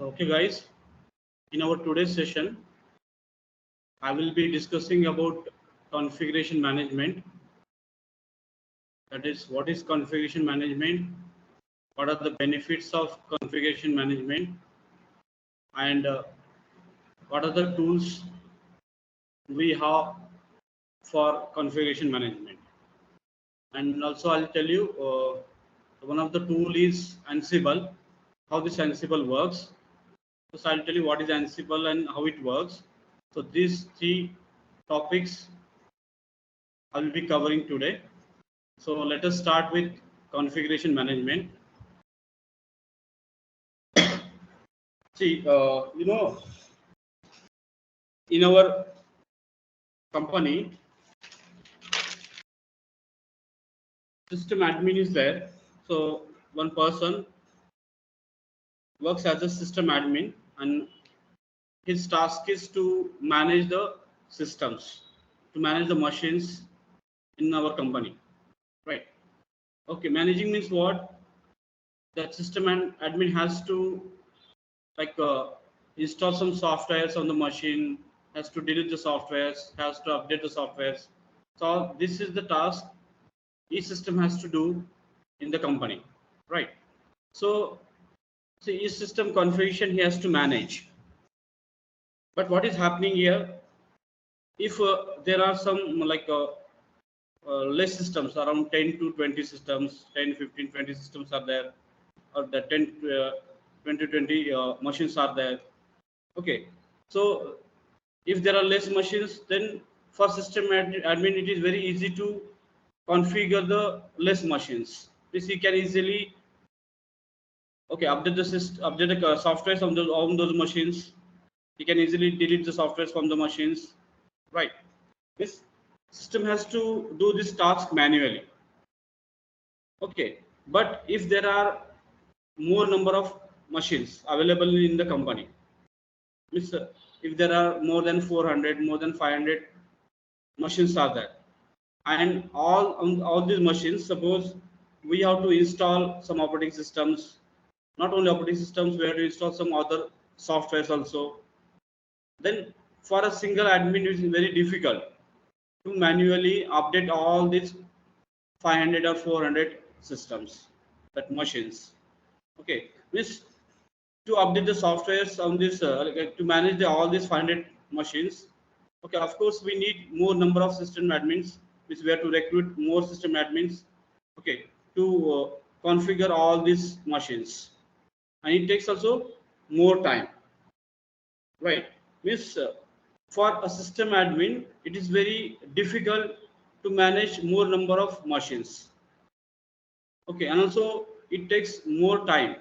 Okay guys, in our today's session, I will be discussing about configuration management. That is, what is configuration management, what are the benefits of configuration management, and what are the tools we have for configuration management. And also I'll tell you, one of the tool is Ansible, how this Ansible works. So I'll tell you what is Ansible and how it works. So these three topics I will be covering today. So let us start with configuration management. See, in our company, system admin is there. So one person works as a system admin, and his task is to manage the systems, to manage the machines in our company, right? Okay, managing means what? That system and admin has to like install some softwares on the machine, has to delete the softwares, has to update the softwares. So this is the task each system has to do in the company, right? So, so each system configuration he has to manage. But what is happening here? If there are some less systems, around 10 to 20 systems, 10, 15, 20 systems are there, or the 10, 20, 20 machines are there. Okay, so if there are less machines, then for system admin it is very easy to configure the less machines. This he can easily update the system, update the softwares on those machines. He can easily delete the softwares from the machines, right? This system has to do this task manually. Okay, but if there are more number of machines available in the company, means if there are more than 400, more than 500 machines are there, and all these machines, suppose we have to install some operating systems, not only operating systems, we have to install some other softwares also. Then for a single admin it is very difficult to manually update all these 500 or 400 systems, that machines. Okay, means to update the softwares on this, to manage all these 500 machines. Okay, of course we need more number of system admins, which we have to recruit more system admins. Okay, to configure all these machines, and it takes also more time, right? Means for a system admin it is very difficult to manage more number of machines. Okay, and also it takes more time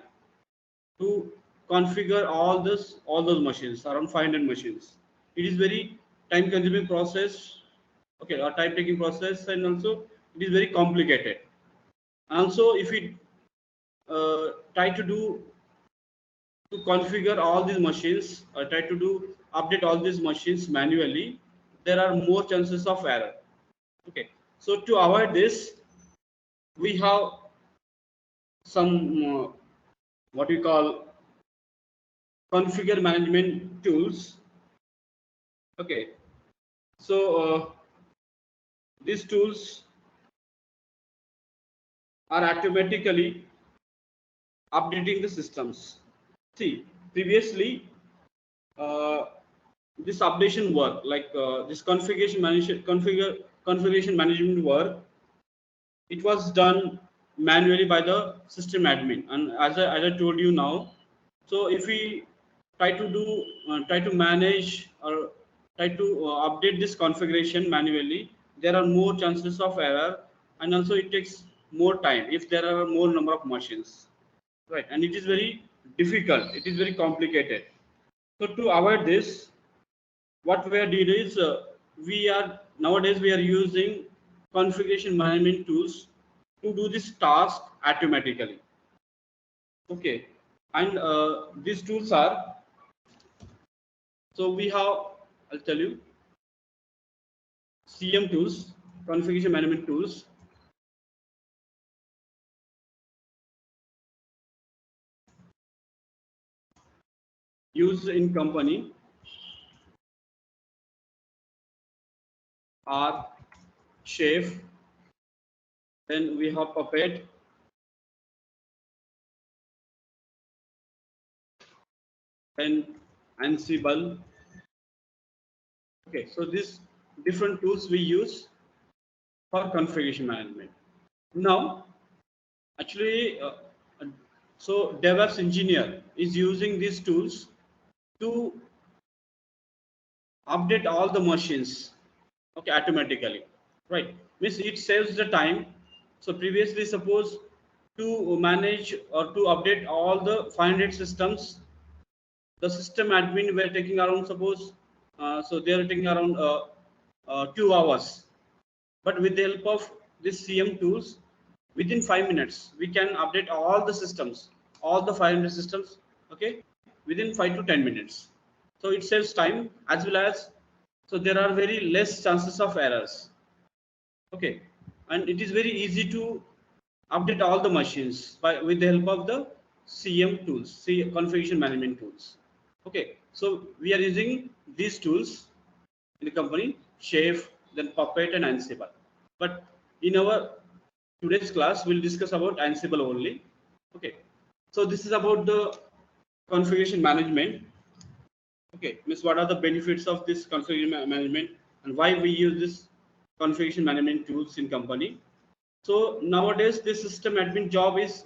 to configure all those machines, around 500 machines. It is very time consuming process. Okay, a time taking process, and also it is very complicated. And also if we try to do to configure all these machines, try to do update all these machines manually, there are more chances of error. Okay, so to avoid this, we have some what we call configure management tools. Okay, so these tools are automatically updating the systems. See, previously uh, this updation work, this configuration management work, it was done manually by the system admin. And as I told you now, so if we try to manage or try to update this configuration manually, there are more chances of error, and also it takes more time if there are more number of machines, right? And it is very difficult, it is very complicated. So to avoid this, what we are doing is we are nowadays we are using configuration management tools to do this task automatically. Okay, and these tools are, so we have, I'll tell you, CM tools, configuration management tools. used in company are chef, then we have puppet, then Ansible. Okay, so these different tools we use for configuration management. Now, actually, so DevOps engineer is using these tools to update all the machines, okay, automatically, right? Means it saves the time. So previously, suppose to manage or to update all the 500 systems, the system admin were taking around, suppose, so they are taking around 2 hours. But with the help of this CM tools, within 5 minutes, we can update all the systems, all the 500 systems, okay, within 5 to 10 minutes. So it saves time as well as, so there are very less chances of errors, okay, and it is very easy to update all the machines by with the help of the CM tools, C configuration management tools. Okay, so we are using these tools in the company, Chef, then Puppet and Ansible. But in our today's class, we'll discuss about Ansible only. Okay, so this is about the configuration management. Okay, means what are the benefits of this configuration management and why we use this configuration management tools in company. So nowadays, this system admin job is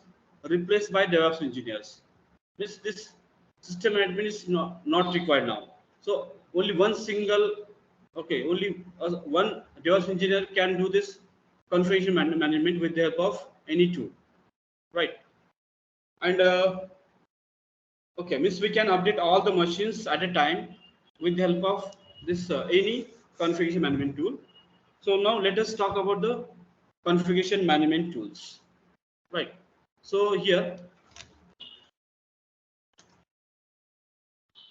replaced by DevOps engineers. This system admin is not required now. So only one single, okay, only one DevOps engineer can do this configuration management with the help of any tool, right? And okay, means we can update all the machines at a time with the help of this any configuration management tool. So now let us talk about the configuration management tools. Right. So here,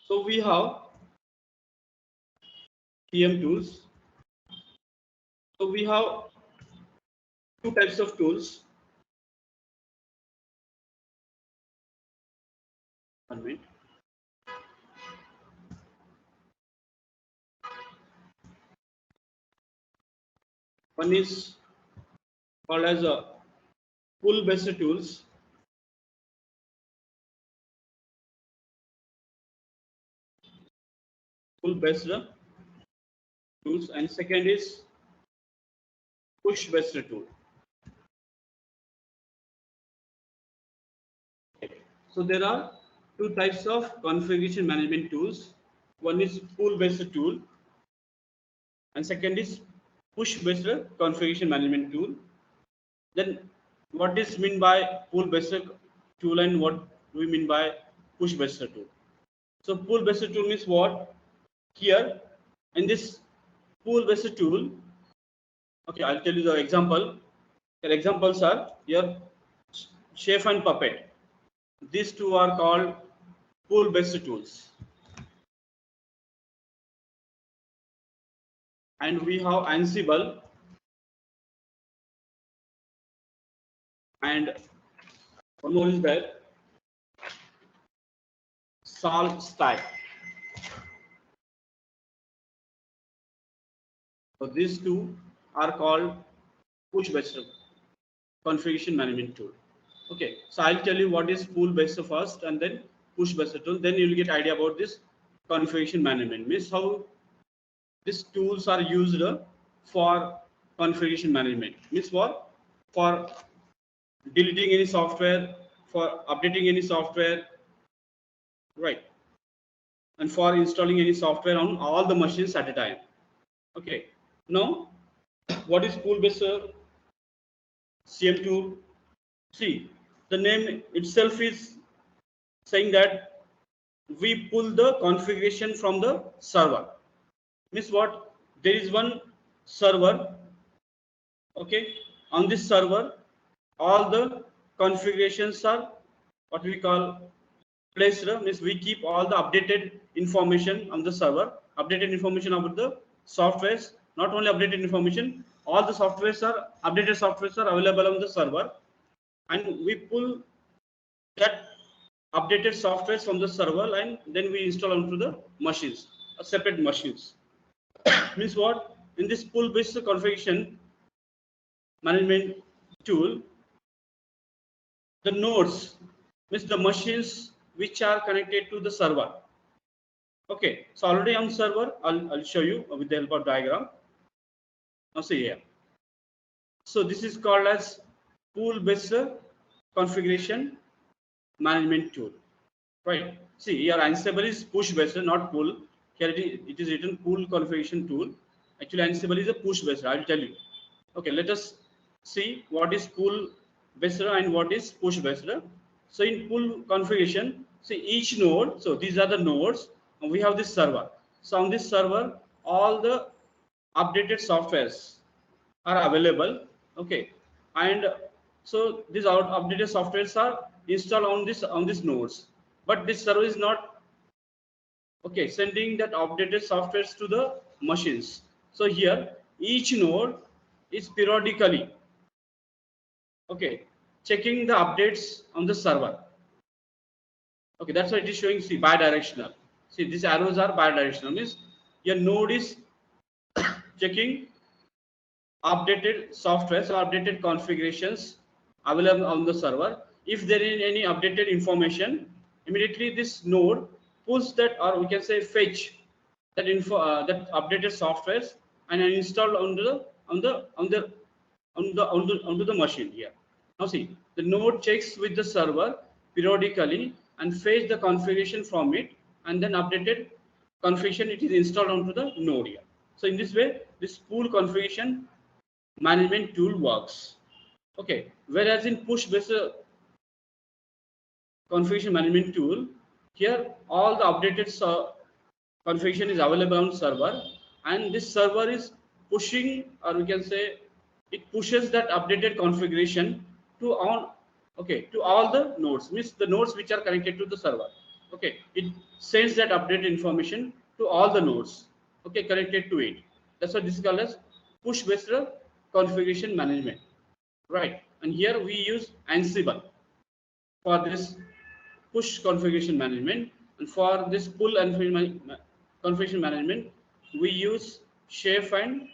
so we have PM tools. So we have two types of tools. One minute. One is called as a pull-based tools. Pull-based tools, and second is push-based tool. So there are two types of configuration management tools. One is pull-based tool, and second is push-based configuration management tool. Then what is mean by pull-based tool and what do we mean by push-based tool? So pull-based tool means what? Here in this pull-based tool, okay, I'll tell you the example. The examples are here, Chef and Puppet. These two are called pull-based tools. And we have Ansible and one more is there, Salt Stack. So these two are called push-based configuration management tool. Okay, so I'll tell you what is pull-based first and then push-based tool. Then you'll get idea about this configuration management. Means how these tools are used for configuration management. Means what? For deleting any software, for updating any software, right? And for installing any software on all the machines at a time. Okay. Now, what is pull-based CM tool? See, the name itself is saying that we pull the configuration from the server. Means what? There is one server, okay, on this server all the configurations are what we call placed, means we keep all the updated information on the server, updated information about the softwares, not only updated information, all the softwares are updated softwares are available on the server, and we pull that updated softwares from the server, and then we install onto the machines, separate machines. Means what? In this pool-based configuration management tool, the nodes means the machines which are connected to the server. Okay, so already on server, I'll show you with the help of diagram. Now see here. So this is called as pool-based configuration management tool, right? See here, Ansible is push-based, not pull. Here it is written pool configuration tool. Actually, Ansible is a push-based. I'll tell you. Okay, let us see what is pool-based and what is push-based. So in pool configuration, see each node. So these are the nodes, and we have this server. So on this server, all the updated softwares are available. Okay, and so these updated softwares are installed on these nodes, but this server is not okay sending that updated softwares to the machines. So here each node is periodically okay checking the updates on the server. Okay, that's why it is showing, see, bi-directional. See, these arrows are bi-directional, means your node is checking updated softwares or updated configurations available on the server. If there is any updated information, immediately this node pulls that, or we can say fetch that info, that updated softwares, and install onto the machine here. Now see, the node checks with the server periodically and fetch the configuration from it, and then updated configuration it is installed onto the node here. So in this way, this pool configuration management tool works. Okay, whereas in push-based configuration management tool, here all the updated configuration is available on server, and this server is pushing, or we can say it pushes that updated configuration to all the nodes, means the nodes which are connected to the server. Okay, it sends that updated information to all the nodes okay connected to it. That's what this is called as push based configuration management, right? And here we use Ansible for this push configuration management, and for this pull and configuration management we use Chef and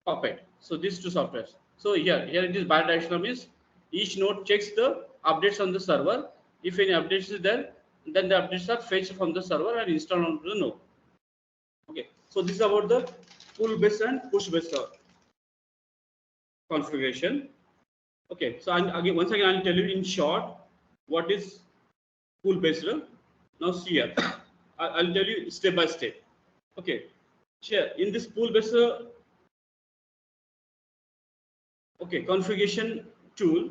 Puppet. So these two softwares. So here it is bidirectional, means each node checks the updates on the server. If any updates is there, then the updates are fetched from the server and installed onto the node. Okay, so this is about the pull based and push based configuration. Okay, so once again I'll tell you in short what is pool based. Now see here, I'll tell you step by step. Okay, here in this pool based okay configuration tool.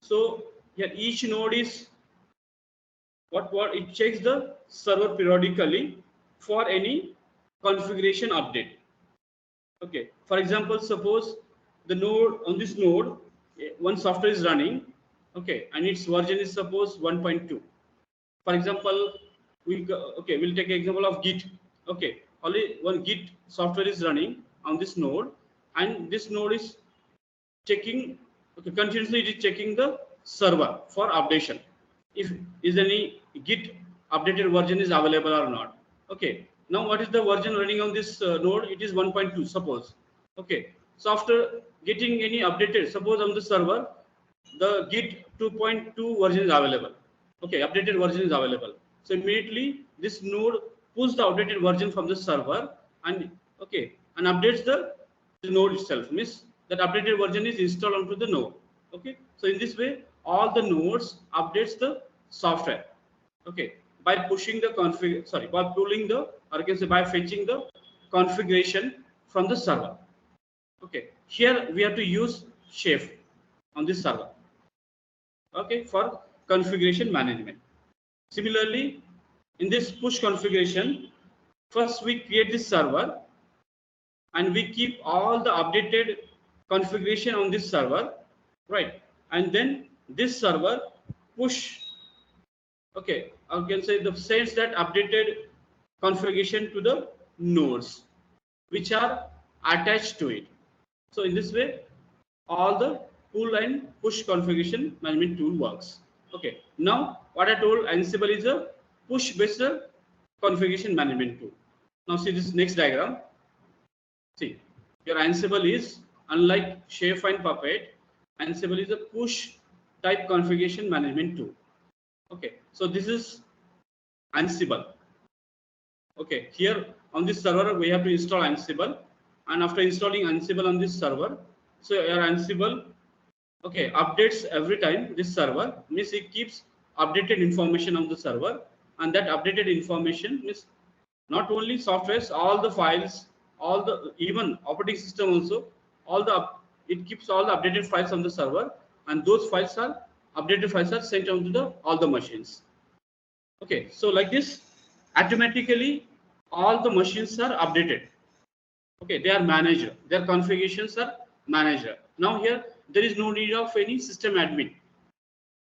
So here each node is what it checks the server periodically for any configuration update. Okay, for example, suppose the node on this node one software is running, okay, and its version is suppose 1.2. For example, we'll take an example of Git. Okay, only one Git software is running on this node, and this node is checking, okay, continuously it is checking the server for updation. If is any Git updated version is available or not. Okay, now what is the version running on this node? It is 1.2, suppose. Okay, so after getting any updated, suppose on the server, the Git 2.2 version is available. Okay, updated version is available. So immediately this node pulls the updated version from the server and okay and updates the node itself. Means that updated version is installed onto the node. Okay, so in this way all the nodes updates the software. Okay, by pushing the by pulling the, or you can say by fetching the configuration from the server. Okay, here we have to use Chef on this server. Okay, for configuration management. Similarly, in this push configuration, first we create this server and we keep all the updated configuration on this server, right? And then this server push, okay, I can say the sends that updated configuration to the nodes which are attached to it. So in this way, all the pull and push configuration management tool works. Okay, now what I told, Ansible is a push-based configuration management tool. Now see this next diagram. See, your Ansible is, unlike ShareFile and Puppet, Ansible is a push type configuration management tool. Okay, so this is Ansible. Okay, here on this server we have to install Ansible, and after installing Ansible on this server, so your Ansible, okay, updates every time. This server means it keeps updated information on the server, and that updated information means not only softwares, all the files, all the even operating system also, all the it keeps all the updated files on the server, and those files are updated files are sent on to the all the machines. Okay, so like this, automatically all the machines are updated. Okay, they are managed. Their configurations are managed. Now here there is no need of any system admin.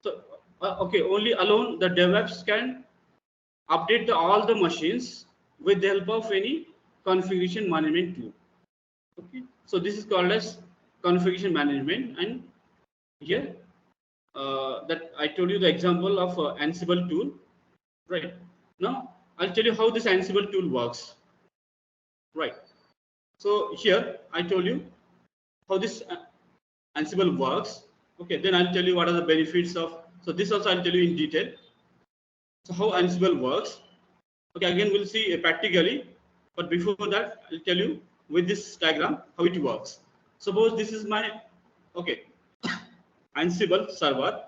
So okay, only alone the DevOps can update all the machines with the help of any configuration management tool. Okay, so this is called as configuration management, and here that I told you the example of Ansible tool. Right, now I'll tell you how this Ansible tool works. Right, so here I told you how this Ansible works. Okay, then I'll tell you what are the benefits of. So this also I'll tell you in detail. So how Ansible works. Okay, again we'll see practically, but before that I'll tell you with this diagram how it works. Suppose this is my Ansible server,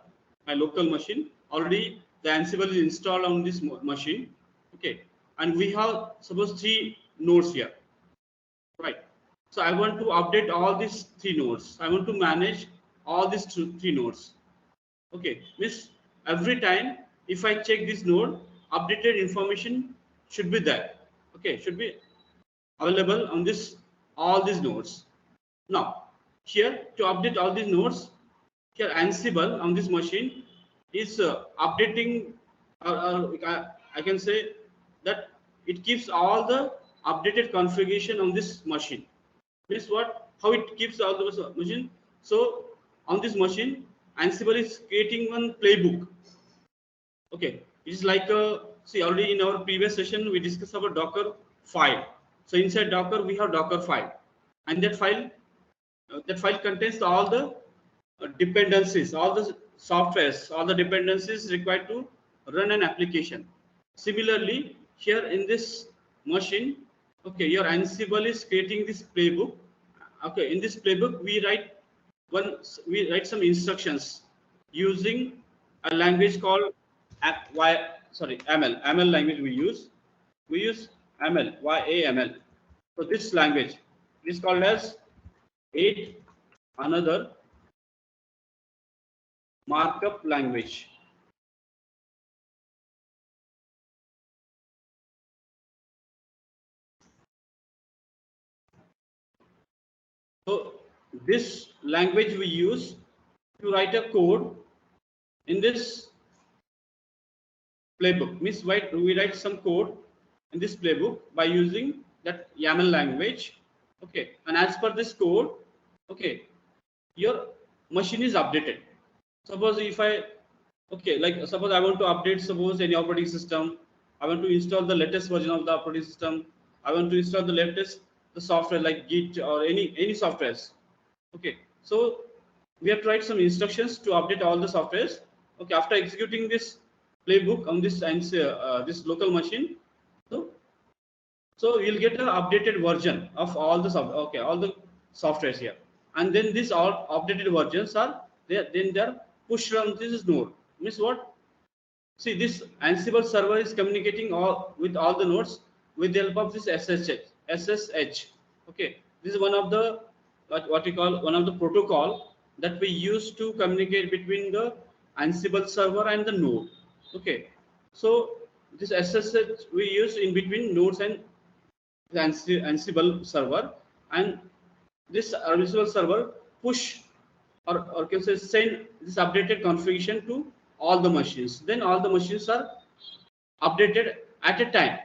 my local machine. Already the Ansible is installed on this machine. Okay, and we have suppose 3 nodes here. Right. So I want to update all these 3 nodes. I want to manage all these 3 nodes. Okay, means every time if I check this node, updated information should be there. Okay, should be available on this all these nodes. Now here to update all these nodes, here Ansible on this machine is updating. I can say that it keeps all the updated configuration on this machine. Means what? How it keeps all those machine? So on this machine, Ansible is creating one playbook. Okay, it is like see already in our previous session we discussed about Docker file. So inside Docker we have Docker file, and that file contains all the dependencies, all the softwares, all the dependencies required to run an application. Similarly, here in this machine, okay, your Ansible is creating this playbook. Okay, in this playbook we write some instructions using a language called ML language we use. We use ML, YAML. So this language is called as yet another markup language. So this language we use to write a code in this playbook. Means we write some code in this playbook by using that YAML language. Okay, and as per this code, okay, your machine is updated. Suppose if I like suppose I want to update suppose any operating system, I want to install the latest version of the operating system, I want to install the latest the software like Git or any softwares. Okay, so we have to write some instructions to update all the softwares. Okay, after executing this playbook on this this local machine, so you'll get an updated version of all the all the softwares here, and then these all updated versions are there. Then they're pushed on this node. Means what? See, this Ansible server is communicating with all the nodes with the help of this SSH. Okay, this is one of the what we call one of the protocol that we use to communicate between the Ansible server and the node. Okay, so this SSH we use in between nodes and the Ansible server, and this Ansible server push or can say send this updated configuration to all the machines. Then all the machines are updated at a time.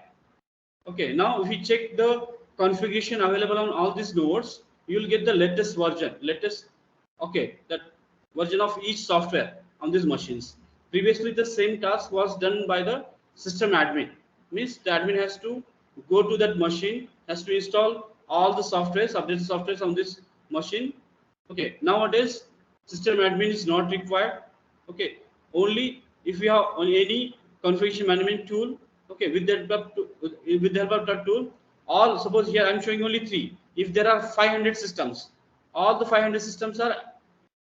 Okay, now if we check the configuration available on all these nodes, you will get the latest version, that version of each software on these machines. previously the same task was done by the system admin. Means the admin has to go to that machine, has to install all the softwares, update the softwares on this machine. Okay, nowadays system admin is not required. Okay, only if you have on any configuration management tool. Okay, with the help of that tool, all suppose here I'm showing only three. If there are 500 systems, all the 500 systems are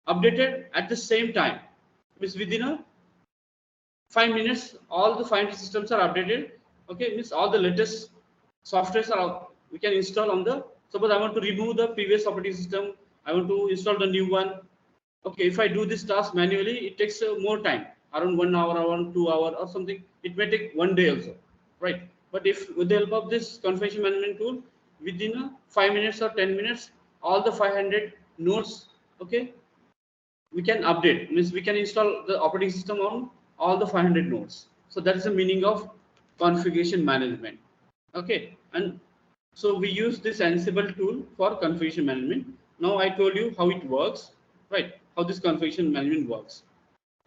updated at the same time. Means within a 5 minutes, all the 500 systems are updated. Okay, means all the latest softwares are we can install on the. Suppose I want to remove the previous operating system, I want to install the new one. Okay, if I do this task manually, it takes more time, around 1 hour, around 2 hour, or something. It may take one day also, right? But if with the help of this configuration management tool, within 5 minutes or 10 minutes, all the 500 nodes, okay, we can update. Means we can install the operating system on all the 500 nodes. So that is the meaning of configuration management. Okay, and so we use this Ansible tool for configuration management. Now I told you how it works, right? How this configuration management works.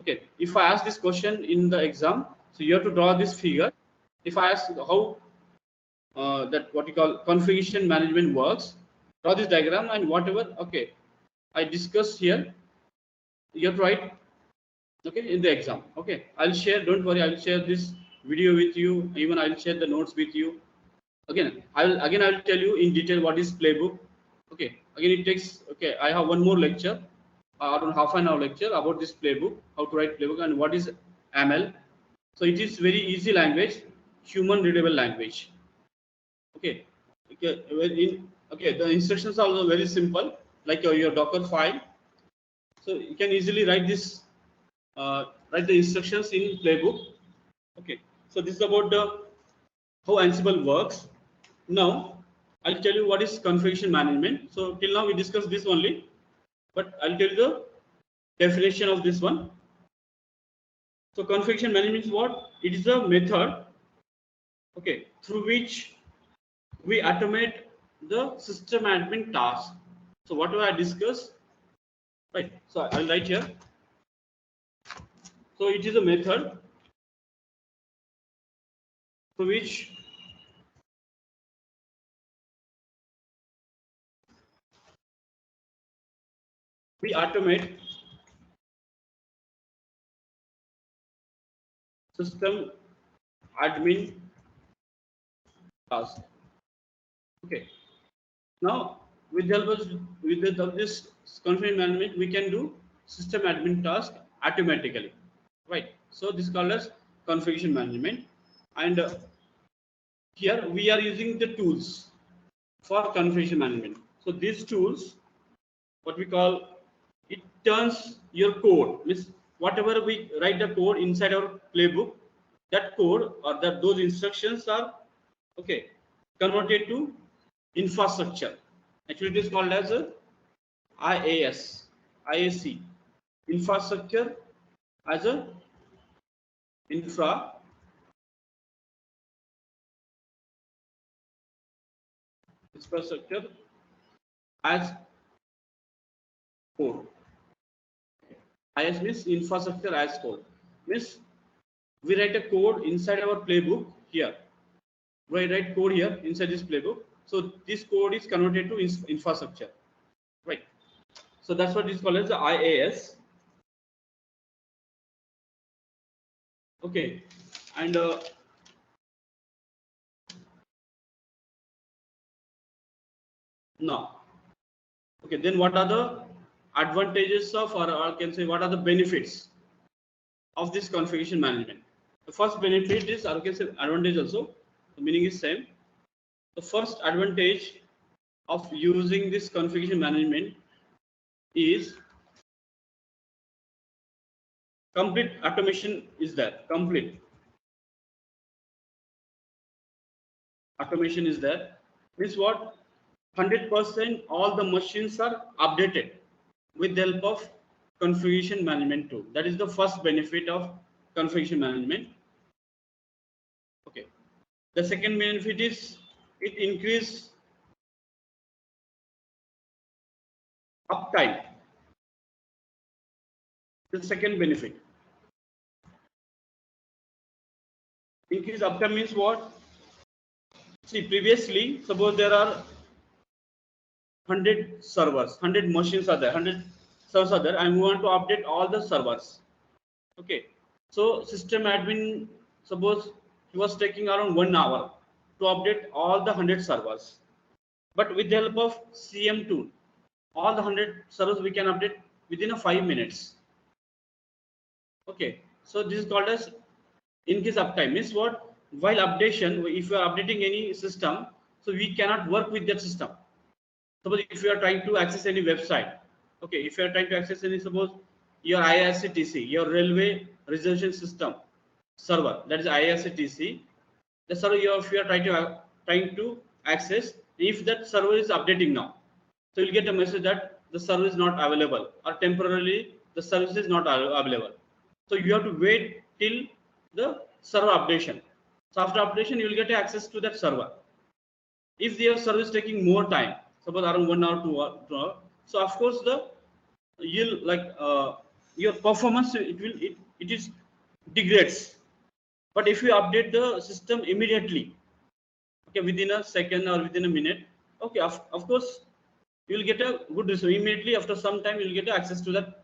Okay, if I ask this question in the exam, so you have to draw this figure. If I ask how that what you call configuration management works, draw this diagram and whatever. Okay, I discussed here, you have to write, okay, in the exam. Okay, I'll share, don't worry, I'll share this video with you, even I'll share the notes with you. I'll tell you in detail what is playbook. Okay, again it takes, okay, I have one more lecture, around half an hour lecture about this playbook, how to write playbook and what is ML. So it is very easy language, human readable language. Okay, okay, okay, the instructions are also very simple, like your Docker file. So you can easily write this, write the instructions in playbook. Okay, so this is about the how Ansible works. Now I'll tell you what is configuration management. So till now we discussed this only, but I'll tell you the definition of this one. So configuration management is what? It is a method, okay, through which we automate the system admin task. So whatever I discuss, right? So I'll write here. So it is a method through which we automate system admin task. Okay. Now, with the help of this configuration management, we can do system admin task automatically, right? So this is called as configuration management, and here we are using the tools for configuration management. So these tools, what we call, it turns your code, means whatever we write the code inside our playbook, that code or that those instructions are, okay, converted to infrastructure. Actually it is called as a IaaC, infrastructure as a infrastructure as code. IaaS means infrastructure as code. Means we write a code inside our playbook here. We write code here inside this playbook. So this code is converted to infrastructure, right? So that's what is called as the IaaS. Okay, and now, okay, then what are the advantages of, or I can say what are the benefits of this configuration management? The first benefit is, or I can say advantage also, the meaning is same. The first advantage of using this configuration management is complete automation is there. Complete automation is there. Means what? 100% all the machines are updated with the help of configuration management tool. That is the first benefit of configuration management. Okay. The second benefit is it increase uptime. The second benefit. Increase uptime means what? See, previously, suppose there are 100 servers, 100 machines are there, 100 servers are there, and we want to update all the servers. Okay, so system admin, suppose he was taking around 1 hour to update all the 100 servers. But with the help of CM tool, all the 100 servers we can update within a 5 minutes. Okay, so this is called as increase uptime. Means what? While updation, if you are updating any system, so we cannot work with that system. Suppose if you are trying to access any website, okay, if you are trying to access any, suppose your IRCTC, your railway reservation system server, that is IRCTC, the server if you are trying to access, if that server is updating now, so you'll get a message that the service is not available or temporarily the service is not available. So you have to wait till the server updation. So after updation, you will get access to that server. If their service taking more time, suppose around 1 hour, 2 hour, so of course the you'll like your performance it is degrades. But if you update the system immediately, okay, within a second or within a minute, okay, of course you will get a good result. Immediately after some time you will get access to that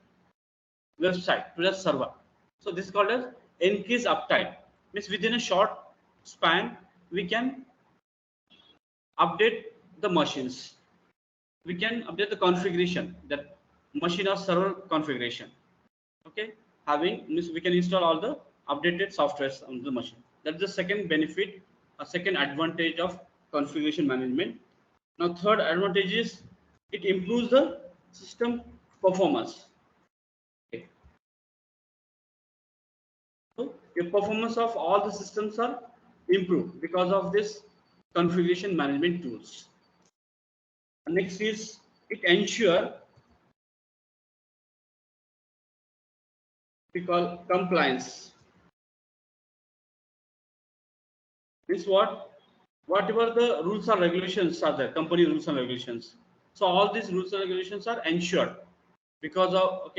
website, to that server. So this is called as increase uptime. Means within a short span we can update the machines. We can update the configuration, that machine or server configuration. Okay, having means we can install all the updated softwares on the machine. That's the second benefit, a second advantage of configuration management. Now third advantage is it improves the system performance. Okay. So the performance of all the systems are improved because of this configuration management tools. Next is it ensure we call compliance. Means what? Whatever the rules or regulations are there, company rules and regulations. So all these rules and regulations are ensured because of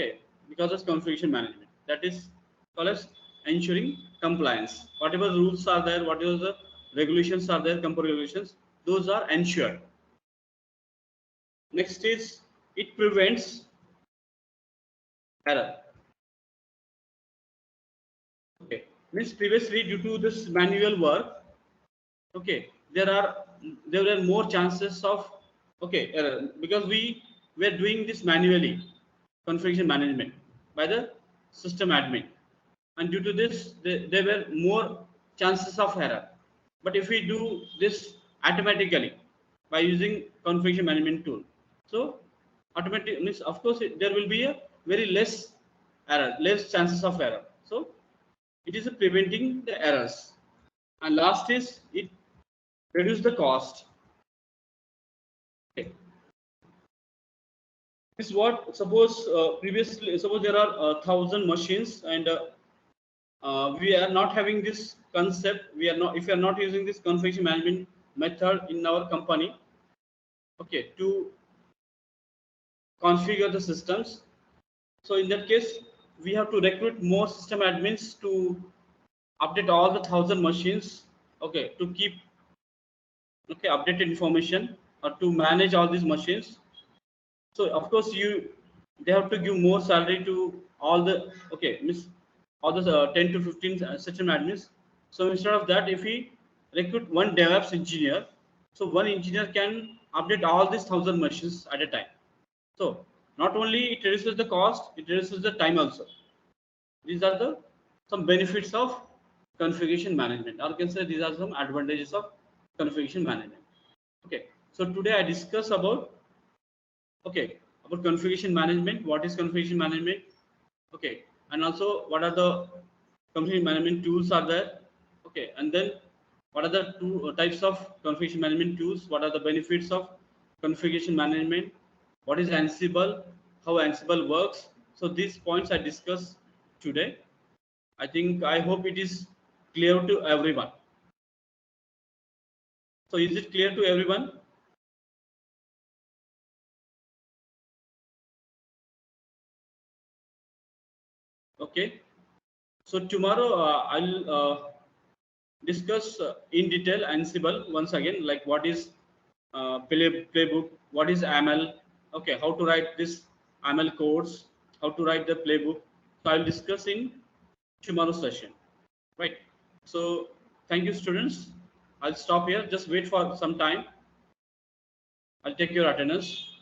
because of configuration management. That is called as ensuring compliance. Whatever rules are there, whatever the regulations are there, company regulations, those are ensured. Next is it prevents error. Okay, means previously due to this manual work, okay, there were more chances of error because we were doing this manually, configuration management by the system admin, and due to this there were more chances of error. But if we do this automatically by using configuration management tool, so automatic means of course there will be a very less error, less chances of error. So it is preventing the errors. And last is it reduce the cost. Okay. This is what suppose previously suppose there are 1,000 machines and we are not having this concept. We are not if we are not using this configuration management method in our company. Okay, to configure the systems. So in that case, we have to recruit more system admins to update all the 1,000 machines. Okay, to keep updated information or to manage all these machines. So of course they have to give more salary to all the miss all the 10 to 15 system admins. So instead of that, if we recruit one DevOps engineer, so one engineer can update all these 1,000 machines at a time. So not only it reduces the cost, it reduces the time also. These are the some benefits of configuration management, or you can say these are some advantages of configuration management. Okay, so today I discuss about about configuration management. What is configuration management? Okay, and also what are the configuration management tools are there? Okay, and then what are the two types of configuration management tools? What are the benefits of configuration management? What is Ansible? How Ansible works? So these points I discussed today. I hope it is clear to everyone. So is it clear to everyone? Okay. So tomorrow I'll discuss in detail Ansible once again, like what is playbook, what is ML, okay, how to write this ML codes, how to write the playbook. So I'll discuss in tomorrow's session, right? So thank you, students. I'll stop here. Just wait for some time. I'll take your attendance.